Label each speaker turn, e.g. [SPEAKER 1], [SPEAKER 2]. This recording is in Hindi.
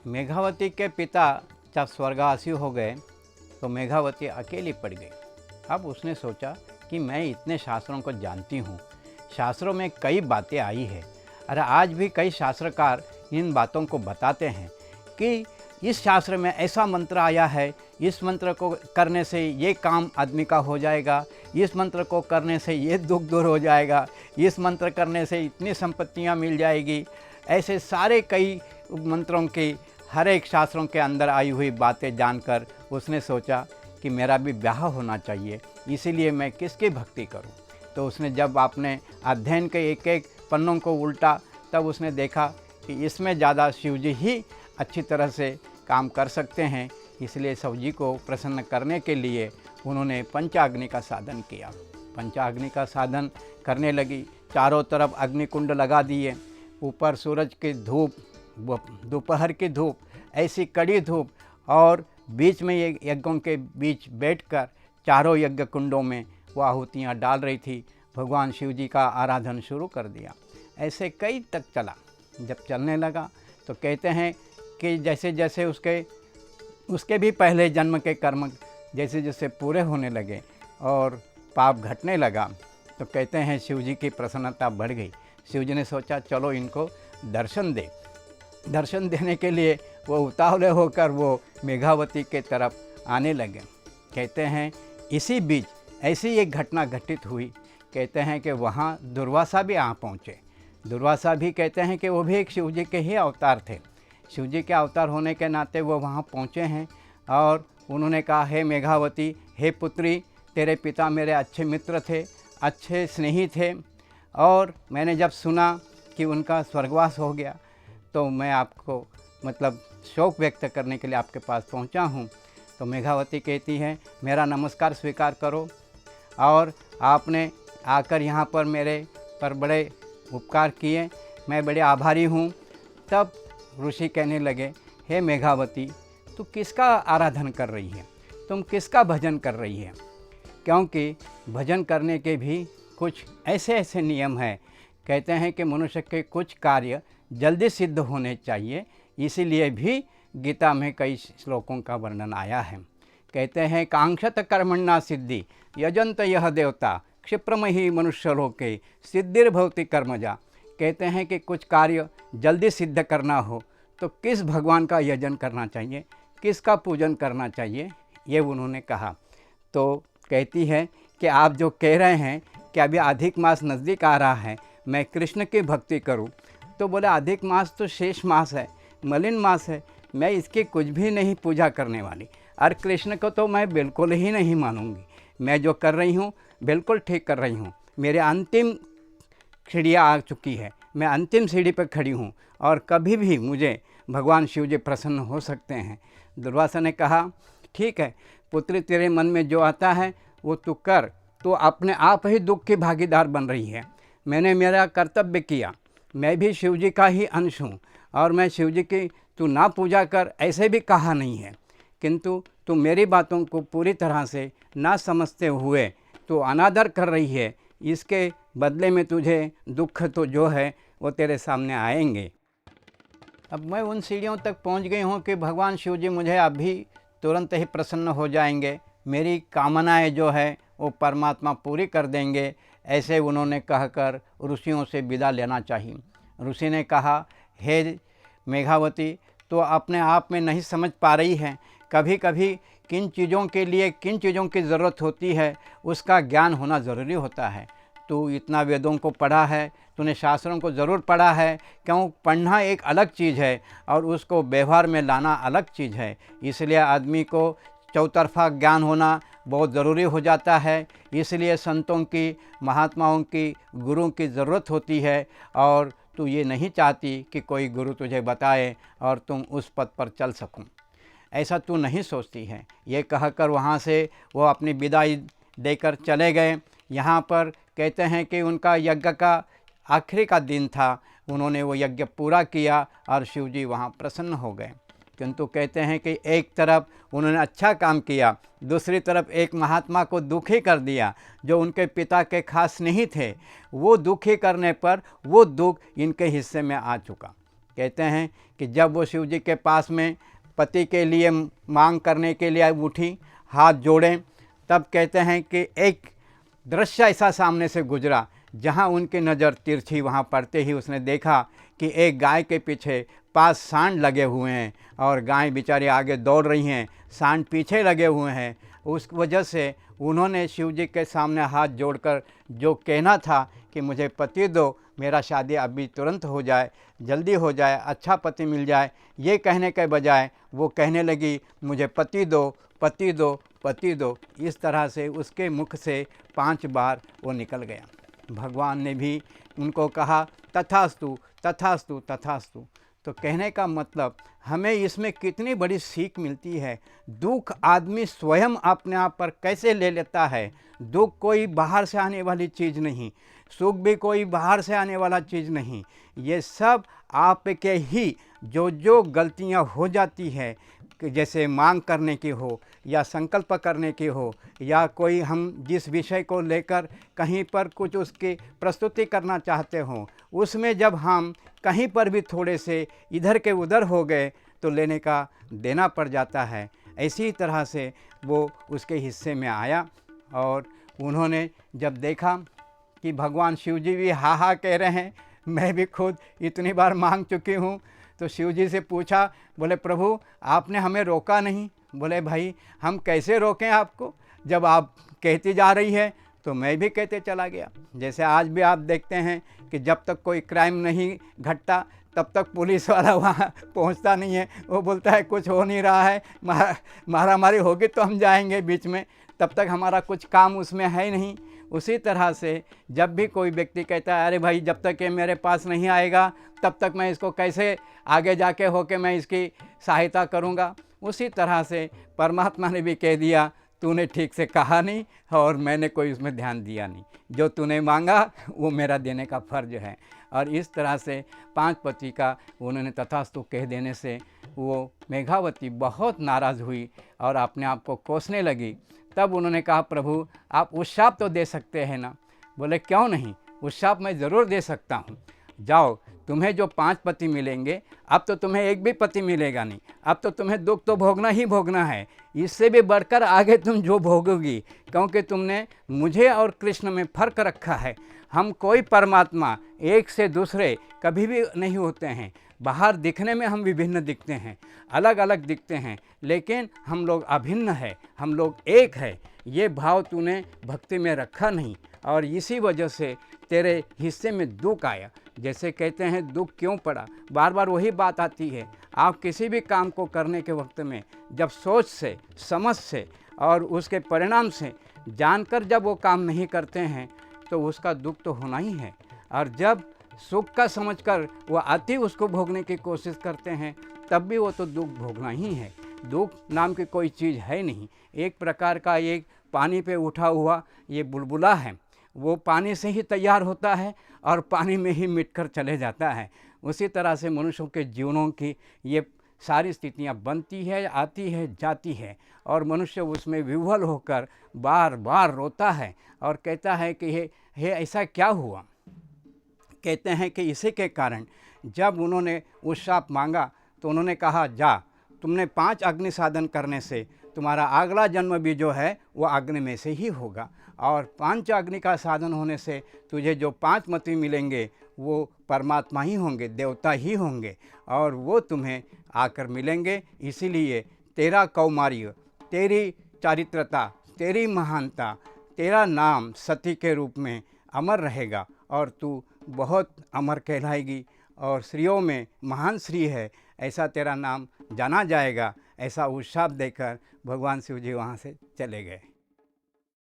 [SPEAKER 1] मेघावती के पिता जब स्वर्गवासी हो गए तो मेघावती अकेली पड़ गई। अब उसने सोचा कि मैं इतने शास्त्रों को जानती हूँ, शास्त्रों में कई बातें आई है और आज भी कई शास्त्रकार इन बातों को बताते हैं कि इस शास्त्र में ऐसा मंत्र आया है, इस मंत्र को करने से ये काम आदमी का हो जाएगा, इस मंत्र को करने से ये दुख दूर हो जाएगा, इस मंत्र करने से इतनी संपत्तियाँ मिल जाएगी। ऐसे सारे कई मंत्रों की हर एक शास्त्रों के अंदर आई हुई बातें जानकर उसने सोचा कि मेरा भी ब्याह होना चाहिए, इसीलिए मैं किसकी भक्ति करूं। तो उसने जब आपने अध्ययन के एक एक पन्नों को उल्टा तब उसने देखा कि इसमें ज़्यादा शिव जी ही अच्छी तरह से काम कर सकते हैं। इसलिए शिव जी को प्रसन्न करने के लिए उन्होंने पंचाग्नि का साधन किया। पंचाग्नि का साधन करने लगी, चारों तरफ अग्निकुंड लगा दिए, ऊपर सूरज की धूप, दोपहर की धूप, ऐसी कड़ी धूप, और बीच में ये यज्ञों के बीच बैठकर चारों यज्ञ कुंडों में वो आहुतियाँ डाल रही थी। भगवान शिव जी का आराधन शुरू कर दिया। ऐसे कई तक चला। जब चलने लगा तो कहते हैं कि जैसे जैसे उसके भी पहले जन्म के कर्म जैसे जैसे पूरे होने लगे और पाप घटने लगा तो कहते हैं शिव जी की प्रसन्नता बढ़ गई। शिव जी ने सोचा चलो इनको दर्शन दे। दर्शन देने के लिए वो उतावले होकर वो मेघावती के तरफ आने लगे। कहते हैं इसी बीच ऐसी एक घटना घटित हुई। कहते हैं कि वहाँ दुर्वासा भी आ पहुँचे। दुर्वासा भी कहते हैं कि वो भी एक शिव जी के ही अवतार थे। शिव जी के अवतार होने के नाते वो वहाँ पहुँचे हैं और उन्होंने कहा, हे मेघावती, हे पुत्री, तेरे पिता मेरे अच्छे मित्र थे, अच्छे स्नेही थे, और मैंने जब सुना कि उनका स्वर्गवास हो गया तो मैं आपको शोक व्यक्त करने के लिए आपके पास पहुंचा हूं। तो मेघावती कहती है मेरा नमस्कार स्वीकार करो, और आपने आकर यहाँ पर मेरे पर बड़े उपकार किए, मैं बड़े आभारी हूँ। तब ऋषि कहने लगे, हे मेघावती, तू किसका आराधन कर रही है, तुम किसका भजन कर रही है? क्योंकि भजन करने के भी कुछ ऐसे ऐसे नियम हैं। कहते हैं कि मनुष्य के कुछ कार्य जल्दी सिद्ध होने चाहिए, इसीलिए भी गीता में कई श्लोकों का वर्णन आया है। कहते हैं कांक्षत कर्मण्णा सिद्धि यजंत यह देवता क्षिप्रमहि मनुष्य लोके सिद्धिर्भवति कर्मजा। कहते हैं कि कुछ कार्य जल्दी सिद्ध करना हो तो किस भगवान का यजन करना चाहिए, किसका पूजन करना चाहिए, ये उन्होंने कहा। तो कहती है कि आप जो कह रहे हैं कि अभी अधिक मास नज़दीक आ रहा है, मैं कृष्ण की भक्ति करूं, तो बोले अधिक मास तो शेष मास है, मलिन मास है, मैं इसकी कुछ भी नहीं पूजा करने वाली, और कृष्ण को तो मैं बिल्कुल ही नहीं मानूंगी। मैं जो कर रही हूँ बिल्कुल ठीक कर रही हूँ, मेरे अंतिम सीढ़ियाँ आ चुकी है, मैं अंतिम सीढ़ी पर खड़ी हूँ और कभी भी मुझे भगवान शिव जी प्रसन्न हो सकते हैं। दुर्वासा ने कहा, ठीक है पुत्री, तेरे मन में जो आता है वो तू कर, तो अपने आप ही दुख की भागीदार बन रही है। मैंने मेरा कर्तव्य किया, मैं भी शिव जी का ही अंश हूँ, और मैं शिव जी की तू ना पूजा कर ऐसे भी कहा नहीं है, किंतु तू मेरी बातों को पूरी तरह से ना समझते हुए तू अनादर कर रही है। इसके बदले में तुझे दुख तो जो है वो तेरे सामने आएंगे। अब मैं उन सीढ़ियों तक पहुंच गई हूं कि भगवान शिव जी मुझे अभी तुरंत ही प्रसन्न हो जाएंगे, मेरी कामनाएं जो है वो परमात्मा पूरी कर देंगे। ऐसे उन्होंने कहकर ऋषियों से विदा लेना चाहिए। ऋषि ने कहा, हे मेघावती, तो अपने आप में नहीं समझ पा रही है, कभी कभी किन चीज़ों के लिए किन चीज़ों की ज़रूरत होती है उसका ज्ञान होना ज़रूरी होता है। तू इतना वेदों को पढ़ा है, तूने शास्त्रों को ज़रूर पढ़ा है, क्यों पढ़ना एक अलग चीज़ है और उसको व्यवहार में लाना अलग चीज़ है। इसलिए आदमी को चौतरफा ज्ञान होना बहुत ज़रूरी हो जाता है। इसलिए संतों की, महात्माओं की, गुरु की ज़रूरत होती है, और तू ये नहीं चाहती कि कोई गुरु तुझे बताए और तुम उस पद पर चल सकूं, ऐसा तू नहीं सोचती है। ये कहकर वहाँ से वो अपनी विदाई देकर चले गए। यहाँ पर कहते हैं कि उनका यज्ञ का आखिरी का दिन था, उन्होंने वो यज्ञ पूरा किया और शिव जी वहाँ प्रसन्न हो गए। किंतु कहते हैं कि एक तरफ उन्होंने अच्छा काम किया, दूसरी तरफ एक महात्मा को दुखी कर दिया जो उनके पिता के खास नहीं थे। वो दुखी करने पर वो दुख इनके हिस्से में आ चुका। कहते हैं कि जब वो शिव जी के पास में पति के लिए मांग करने के लिए उठी, हाथ जोड़े, तब कहते हैं कि एक दृश्य ऐसा सामने से गुजरा जहाँ उनकी नज़र तिरछी वहाँ पड़ते ही उसने देखा कि एक गाय के पीछे 5 सांड लगे हुए हैं और गाय बेचारी आगे दौड़ रही हैं, सांड पीछे लगे हुए हैं। उस वजह से उन्होंने शिव जी के सामने हाथ जोड़कर जो कहना था कि मुझे पति दो, मेरा शादी अभी तुरंत हो जाए, जल्दी हो जाए, अच्छा पति मिल जाए, ये कहने के बजाय वो कहने लगी मुझे पति दो, पति दो, पति दो। इस तरह से उसके मुख से 5 बार वो निकल गया। भगवान ने भी उनको कहा तथास्तु तथास्तु तथास्तु। तो कहने का मतलब हमें इसमें कितनी बड़ी सीख मिलती है। दुख आदमी स्वयं अपने आप पर कैसे ले लेता है। दुख कोई बाहर से आने वाली चीज़ नहीं, सुख भी कोई बाहर से आने वाला चीज़ नहीं। ये सब आपके ही जो गलतियां हो जाती है, जैसे मांग करने की हो या संकल्प करने की हो या कोई हम जिस विषय को लेकर कहीं पर कुछ उसकी प्रस्तुति करना चाहते हों, उसमें जब हम कहीं पर भी थोड़े से इधर के उधर हो गए तो लेने का देना पड़ जाता है। इसी तरह से वो उसके हिस्से में आया और उन्होंने जब देखा कि भगवान शिव जी भी हा हा कह रहे हैं, मैं भी खुद इतनी बार मांग चुकी हूँ, तो शिव जी से पूछा, बोले प्रभु आपने हमें रोका नहीं। बोले भाई हम कैसे रोकें आपको, जब आप कहती जा रही है तो मैं भी कहते चला गया। जैसे आज भी आप देखते हैं कि जब तक कोई क्राइम नहीं घटता तब तक पुलिस वाला वहाँ पहुँचता नहीं है, वो बोलता है कुछ हो नहीं रहा है, मारामारी होगी तो हम जाएंगे बीच में, तब तक हमारा कुछ काम उसमें है नहीं। उसी तरह से जब भी कोई व्यक्ति कहता है अरे भाई जब तक ये मेरे पास नहीं आएगा तब तक मैं इसको कैसे आगे जाके होके मैं इसकी सहायता करूँगा, उसी तरह से परमात्मा ने भी कह दिया तूने ठीक से कहा नहीं और मैंने कोई उसमें ध्यान दिया नहीं, जो तूने मांगा वो मेरा देने का फ़र्ज है। और इस तरह से 5 पति का उन्होंने तथास्तु कह देने से वो मेघावती बहुत नाराज़ हुई और अपने आप को कोसने लगी। तब उन्होंने कहा प्रभु आप उशाप तो दे सकते हैं ना। बोले क्यों नहीं, उशाप मैं ज़रूर दे सकता हूँ। जाओ, तुम्हें जो 5 पति मिलेंगे अब तो तुम्हें एक भी पति मिलेगा नहीं, अब तो तुम्हें दुख तो भोगना ही भोगना है, इससे भी बढ़कर आगे तुम जो भोगोगी, क्योंकि तुमने मुझे और कृष्ण में फ़र्क रखा है। हम कोई परमात्मा एक से दूसरे कभी भी नहीं होते हैं। बाहर दिखने में हम विभिन्न दिखते हैं, अलग अलग दिखते हैं, लेकिन हम लोग अभिन्न है, हम लोग एक है। ये भाव तूने भक्ति में रखा नहीं और इसी वजह से तेरे हिस्से में दुख आया। जैसे कहते हैं दुख क्यों पड़ा, बार बार वही बात आती है। आप किसी भी काम को करने के वक्त में जब सोच से, समझ से और उसके परिणाम से जानकर जब वो काम नहीं करते हैं तो उसका दुख तो होना ही है। और जब सुख का समझकर वो अति उसको भोगने की कोशिश करते हैं तब भी वो तो दुख भोगना ही है। दुख नाम की कोई चीज़ है नहीं। एक प्रकार का एक पानी पे उठा हुआ ये बुलबुला है, वो पानी से ही तैयार होता है और पानी में ही मिटकर चले जाता है। उसी तरह से मनुष्यों के जीवनों की ये सारी स्थितियाँ बनती है, आती है, जाती है और मनुष्य उसमें विह्वल होकर बार बार रोता है और कहता है कि हे ऐसा क्या हुआ। कहते हैं कि इसी के कारण जब उन्होंने उस शाप मांगा तो उन्होंने कहा जा, तुमने 5 अग्नि साधन करने से तुम्हारा अगला जन्म भी जो है वो अग्नि में से ही होगा और 5 अग्नि का साधन होने से तुझे जो 5 पति मिलेंगे वो परमात्मा ही होंगे, देवता ही होंगे और वो तुम्हें आकर मिलेंगे। इसीलिए तेरा कौमार्य, तेरी चारित्रता, तेरी महानता, तेरा नाम सती के रूप में अमर रहेगा और तू बहुत अमर कहलाएगी और स्त्रियों में महान स्त्री है, ऐसा तेरा नाम जाना जाएगा। ऐसा उशाप देकर भगवान शिव जी वहाँ से चले गए।